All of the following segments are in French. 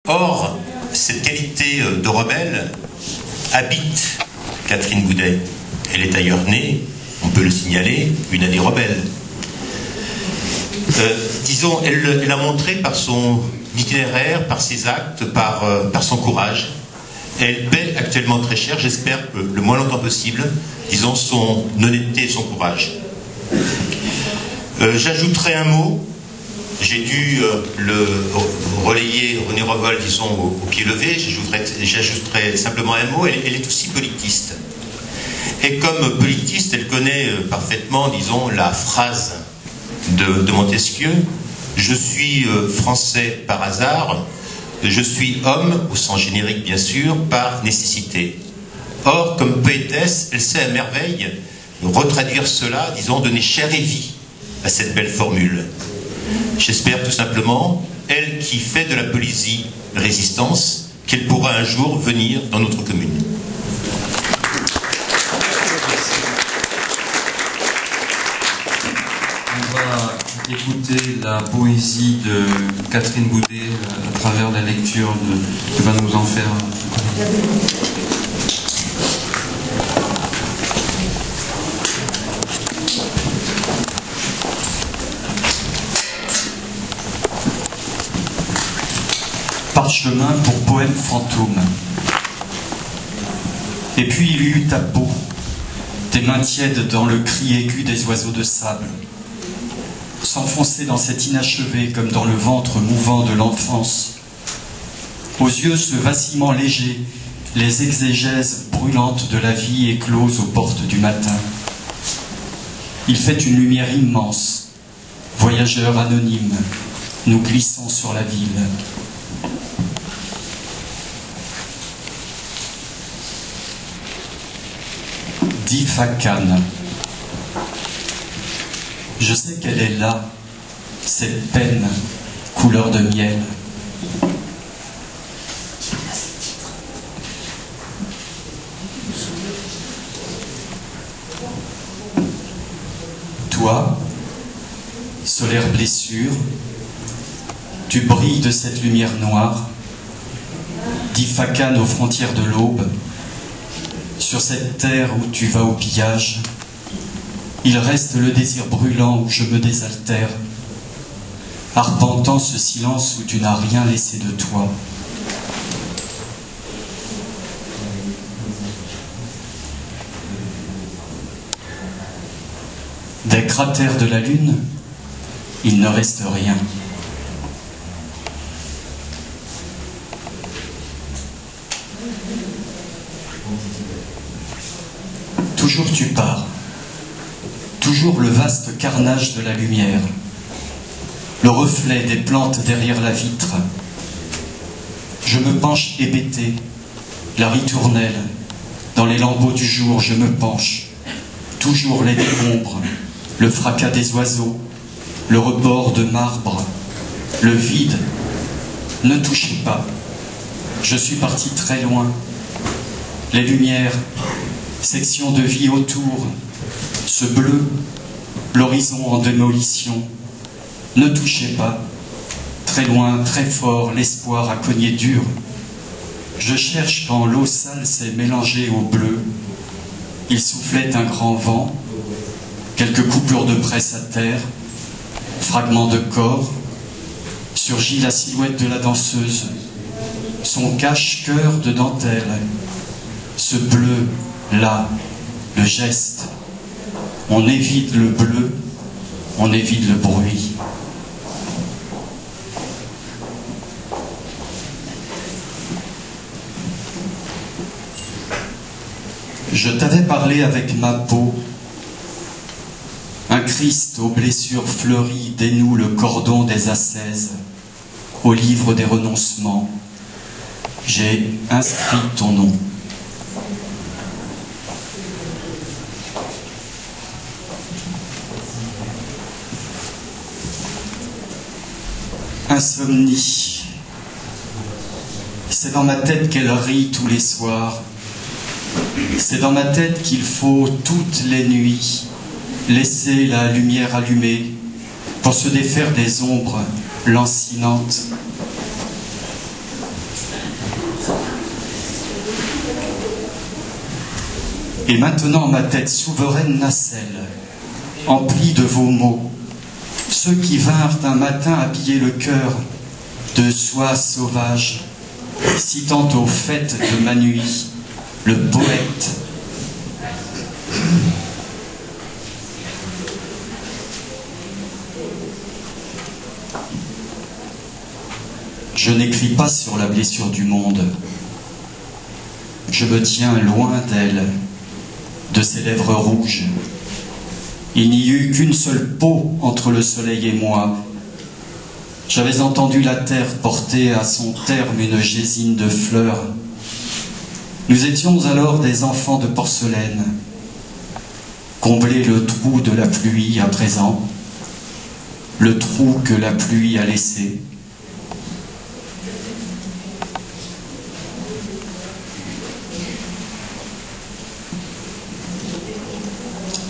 Or, cette qualité de rebelle habite Catherine Boudet. Elle est d'ailleurs née, on peut le signaler, une année rebelle. Disons, elle a montré par son itinéraire, par ses actes, par son courage. Elle paie actuellement très cher, j'espère le moins longtemps possible, disons, son honnêteté et son courage. J'ajouterai un mot. J'ai dû le relayer, René Revol, disons, au pied levé. J'ajouterai simplement un mot. Elle est aussi politiste. Et comme politiste, elle connaît parfaitement, disons, la phrase de Montesquieu. Je suis français par hasard, je suis homme, au sens générique bien sûr, par nécessité. Or, comme poétesse, elle sait à merveille retraduire cela, disons, donner chair et vie à cette belle formule. J'espère tout simplement, elle qui fait de la poésie résistance, qu'elle pourra un jour venir dans notre commune. On va écouter la poésie de Catherine Boudet à travers la lecture que va nous en faire. Parchemin pour poème fantôme. Et puis il y eut ta peau, tes mains tièdes dans le cri aigu des oiseaux de sable, s'enfoncer dans cet inachevé comme dans le ventre mouvant de l'enfance. Aux yeux ce vacillement léger, les exégèses brûlantes de la vie éclosent aux portes du matin. Il fait une lumière immense, voyageur anonyme, nous glissons sur la ville. Difakan. Je sais qu'elle est là, cette peine, couleur de miel. Toi, solaire blessure, tu brilles de cette lumière noire, Difakan aux frontières de l'aube. Sur cette terre où tu vas au pillage, il reste le désir brûlant où je me désaltère, arpentant ce silence où tu n'as rien laissé de toi. Des cratères de la lune, il ne reste rien. Toujours tu pars, toujours le vaste carnage de la lumière, le reflet des plantes derrière la vitre. Je me penche hébété, la ritournelle, dans les lambeaux du jour je me penche, toujours les décombres, le fracas des oiseaux, le rebord de marbre, le vide. Ne touchez pas, je suis parti très loin, les lumières, section de vie autour, ce bleu, l'horizon en démolition. Ne touchez pas, très loin, très fort, l'espoir a cogné dur. Je cherche quand l'eau sale s'est mélangée au bleu. Il soufflait un grand vent, quelques coupures de presse à terre, fragments de corps. Surgit la silhouette de la danseuse, son cache-cœur de dentelle, ce bleu, là, le geste, on évite le bleu, on évite le bruit. Je t'avais parlé avec ma peau, un Christ aux blessures fleuries dénoue le cordon des ascèses, au livre des renoncements, j'ai inscrit ton nom. Insomnie, c'est dans ma tête qu'elle rit tous les soirs, c'est dans ma tête qu'il faut toutes les nuits laisser la lumière allumée pour se défaire des ombres lancinantes. Et maintenant ma tête souveraine nacelle, emplie de vos mots, ceux qui vinrent un matin habiller le cœur de soie sauvage, citant aux fêtes de ma nuit le poète. Je n'écris pas sur la blessure du monde, je me tiens loin d'elle, de ses lèvres rouges. Il n'y eut qu'une seule peau entre le soleil et moi. J'avais entendu la terre porter à son terme une gésine de fleurs. Nous étions alors des enfants de porcelaine. Combler le trou de la pluie à présent, le trou que la pluie a laissé.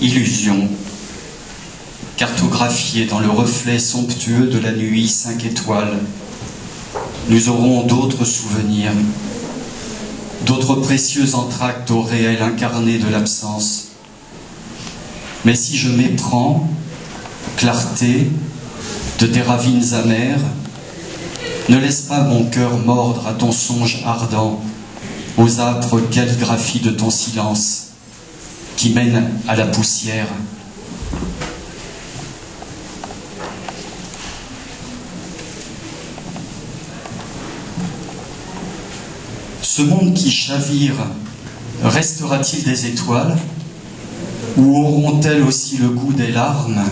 Illusion, cartographiée dans le reflet somptueux de la nuit 5 étoiles. Nous aurons d'autres souvenirs, d'autres précieux entr'actes au réel incarné de l'absence. Mais si je m'éprends, clarté, de tes ravines amères, ne laisse pas mon cœur mordre à ton songe ardent, aux âpres calligraphies de ton silence, qui mène à la poussière. Ce monde qui chavire, restera-t-il des étoiles, ou auront-elles aussi le goût des larmes?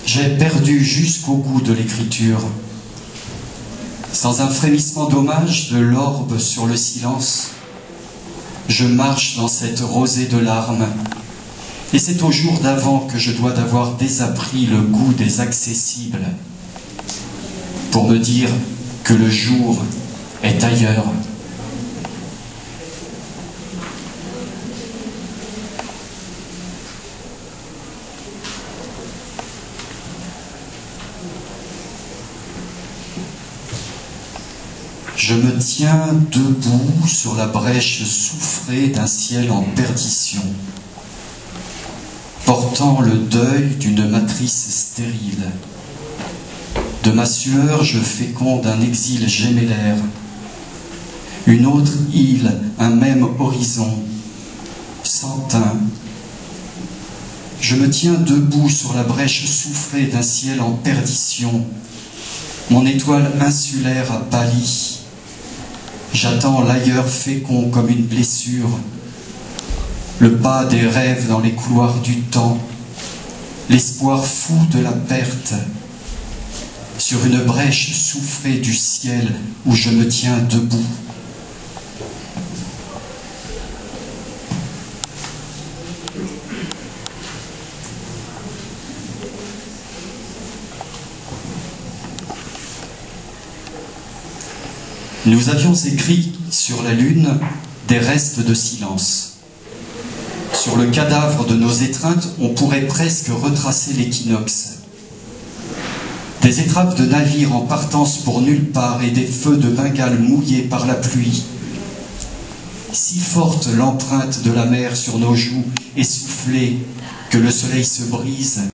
J'ai perdu jusqu'au goût de l'écriture. Sans un frémissement d'hommage de l'orbe sur le silence, je marche dans cette rosée de larmes, et c'est au jour d'avant que je dois d'avoir désappris le goût des accessibles, pour me dire que le jour est ailleurs. Je me tiens debout sur la brèche soufrée d'un ciel en perdition, portant le deuil d'une matrice stérile. De ma sueur, je féconde un exil gémellaire, une autre île, un même horizon, sans teint. Je me tiens debout sur la brèche soufrée d'un ciel en perdition, mon étoile insulaire a pâli. J'attends l'ailleurs fécond comme une blessure, le pas des rêves dans les couloirs du temps, l'espoir fou de la perte, sur une brèche soufrée du ciel où je me tiens debout. Nous avions écrit sur la lune des restes de silence. Sur le cadavre de nos étreintes, on pourrait presque retracer l'équinoxe. Des étrapes de navires en partance pour nulle part et des feux de Bengale mouillés par la pluie. Si forte l'empreinte de la mer sur nos joues, essoufflée, que le soleil se brise.